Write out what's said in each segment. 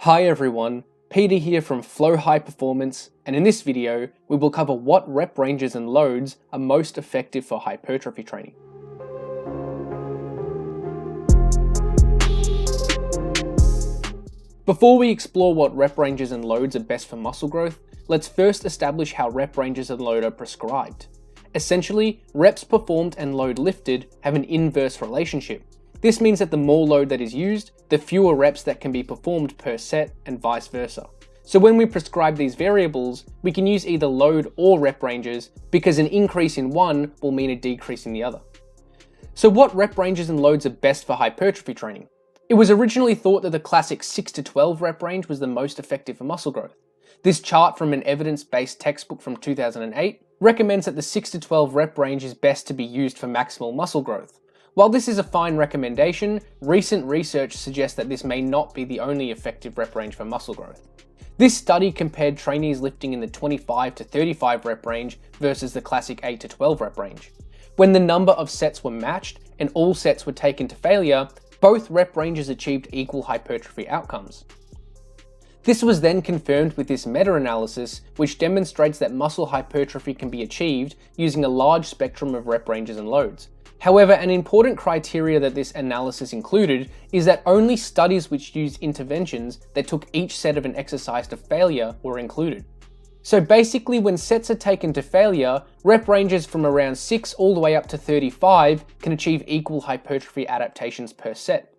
Hi everyone, Peter here from Flow High Performance, and in this video we will cover what rep ranges and loads are most effective for hypertrophy training. Before we explore what rep ranges and loads are best for muscle growth, let's first establish how rep ranges and load are prescribed. Essentially, reps performed and load lifted have an inverse relationship. This means that the more load that is used, the fewer reps that can be performed per set and vice versa. So when we prescribe these variables, we can use either load or rep ranges because an increase in one will mean a decrease in the other. So what rep ranges and loads are best for hypertrophy training? It was originally thought that the classic 6 to 12 rep range was the most effective for muscle growth. This chart from an evidence-based textbook from 2008 recommends that the 6 to 12 rep range is best to be used for maximal muscle growth. While this is a fine recommendation, recent research suggests that this may not be the only effective rep range for muscle growth. This study compared trainees lifting in the 25 to 35 rep range versus the classic 8 to 12 rep range. When the number of sets were matched and all sets were taken to failure, both rep ranges achieved equal hypertrophy outcomes. This was then confirmed with this meta-analysis, which demonstrates that muscle hypertrophy can be achieved using a large spectrum of rep ranges and loads. However, an important criteria that this analysis included is that only studies which used interventions that took each set of an exercise to failure were included. So basically, when sets are taken to failure, rep ranges from around 6 all the way up to 35 can achieve equal hypertrophy adaptations per set.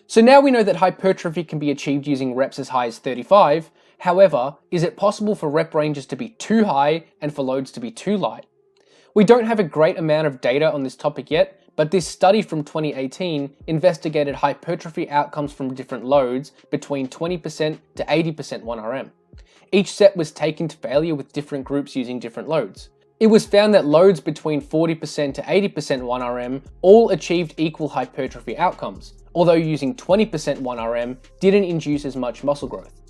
So now we know that hypertrophy can be achieved using reps as high as 35. However, is it possible for rep ranges to be too high and for loads to be too light? We don't have a great amount of data on this topic yet, but this study from 2018 investigated hypertrophy outcomes from different loads between 20% to 80% 1RM. Each set was taken to failure with different groups using different loads. It was found that loads between 40% to 80% 1RM all achieved equal hypertrophy outcomes, although using 20% 1RM didn't induce as much muscle growth.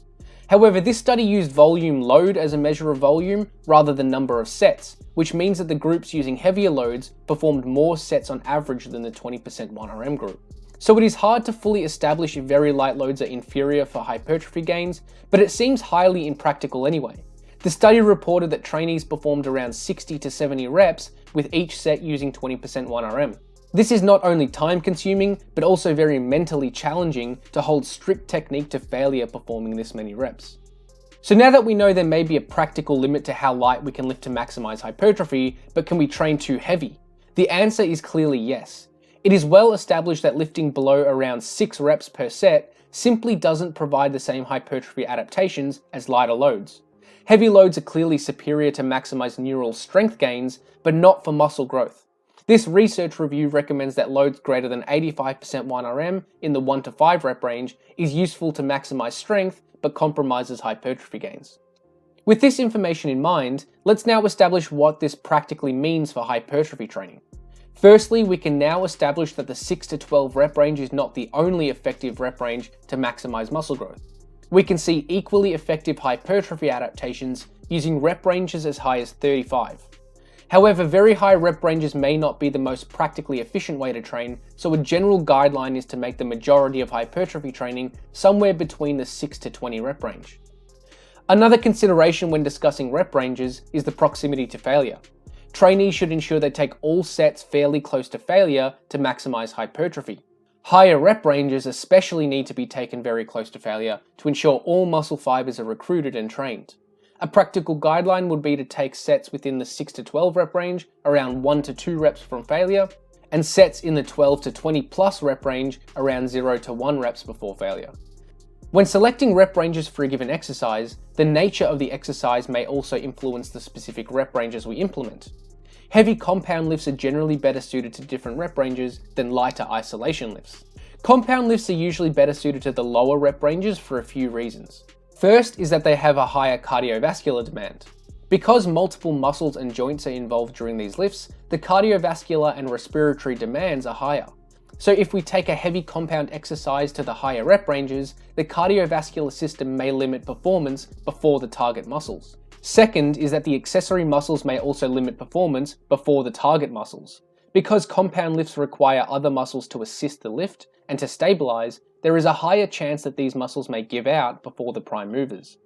However, this study used volume load as a measure of volume rather than number of sets, which means that the groups using heavier loads performed more sets on average than the 20% 1RM group. So it is hard to fully establish if very light loads are inferior for hypertrophy gains, but it seems highly impractical anyway. The study reported that trainees performed around 60 to 70 reps with each set using 20% 1RM. This is not only time consuming, but also very mentally challenging to hold strict technique to failure performing this many reps. So now that we know there may be a practical limit to how light we can lift to maximize hypertrophy, but can we train too heavy? The answer is clearly yes. It is well established that lifting below around 6 reps per set simply doesn't provide the same hypertrophy adaptations as lighter loads. Heavy loads are clearly superior to maximize neural strength gains, but not for muscle growth. This research review recommends that loads greater than 85% 1RM in the 1 to 5 rep range is useful to maximize strength, but compromises hypertrophy gains. With this information in mind, let's now establish what this practically means for hypertrophy training. Firstly, we can now establish that the 6 to 12 rep range is not the only effective rep range to maximize muscle growth. We can see equally effective hypertrophy adaptations using rep ranges as high as 35. However, very high rep ranges may not be the most practically efficient way to train, so a general guideline is to make the majority of hypertrophy training somewhere between the 6 to 20 rep range. Another consideration when discussing rep ranges is the proximity to failure. Trainees should ensure they take all sets fairly close to failure to maximize hypertrophy. Higher rep ranges especially need to be taken very close to failure to ensure all muscle fibers are recruited and trained. A practical guideline would be to take sets within the 6 to 12 rep range around 1 to 2 reps from failure, and sets in the 12 to 20 plus rep range around 0 to 1 reps before failure. When selecting rep ranges for a given exercise, the nature of the exercise may also influence the specific rep ranges we implement. Heavy compound lifts are generally better suited to different rep ranges than lighter isolation lifts. Compound lifts are usually better suited to the lower rep ranges for a few reasons. First is that they have a higher cardiovascular demand. Because multiple muscles and joints are involved during these lifts, the cardiovascular and respiratory demands are higher. So if we take a heavy compound exercise to the higher rep ranges, the cardiovascular system may limit performance before the target muscles. Second is that the accessory muscles may also limit performance before the target muscles. Because compound lifts require other muscles to assist the lift and to stabilize, there is a higher chance that these muscles may give out before the prime movers.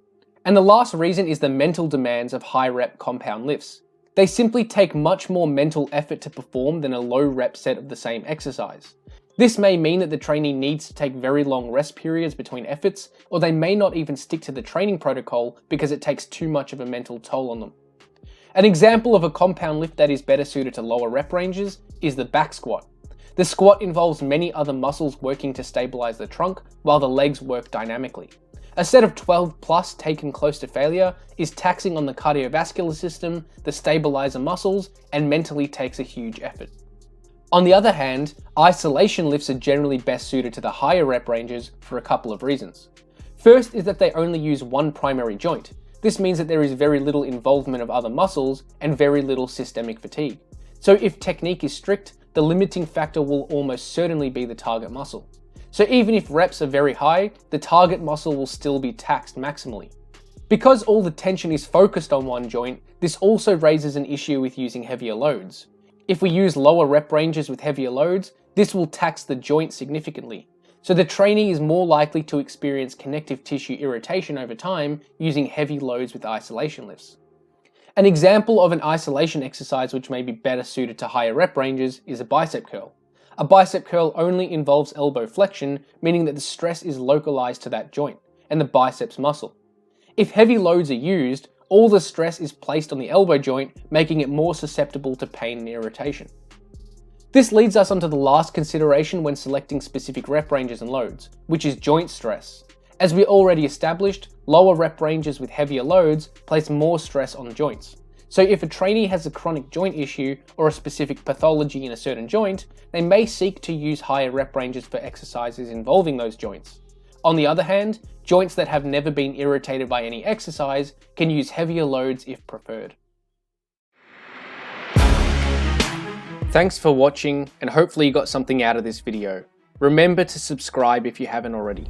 And the last reason is the mental demands of high rep compound lifts. They simply take much more mental effort to perform than a low rep set of the same exercise. This may mean that the trainee needs to take very long rest periods between efforts, or they may not even stick to the training protocol because it takes too much of a mental toll on them. An example of a compound lift that is better suited to lower rep ranges is the back squat. The squat involves many other muscles working to stabilize the trunk while the legs work dynamically. A set of 12 plus taken close to failure is taxing on the cardiovascular system, the stabilizer muscles, and mentally takes a huge effort. On the other hand, isolation lifts are generally best suited to the higher rep ranges for a couple of reasons. First is that they only use one primary joint. This means that there is very little involvement of other muscles and very little systemic fatigue. So if technique is strict, the limiting factor will almost certainly be the target muscle. So even if reps are very high, the target muscle will still be taxed maximally. Because all the tension is focused on one joint, this also raises an issue with using heavier loads. If we use lower rep ranges with heavier loads, this will tax the joint significantly. So the trainee is more likely to experience connective tissue irritation over time using heavy loads with isolation lifts. An example of an isolation exercise which may be better suited to higher rep ranges is a bicep curl. A bicep curl only involves elbow flexion, meaning that the stress is localized to that joint and the biceps muscle. If heavy loads are used, all the stress is placed on the elbow joint, making it more susceptible to pain and irritation. This leads us onto the last consideration when selecting specific rep ranges and loads, which is joint stress. As we already established, lower rep ranges with heavier loads place more stress on joints. So if a trainee has a chronic joint issue or a specific pathology in a certain joint, they may seek to use higher rep ranges for exercises involving those joints. On the other hand, joints that have never been irritated by any exercise can use heavier loads if preferred. Thanks for watching, and hopefully you got something out of this video. Remember to subscribe if you haven't already.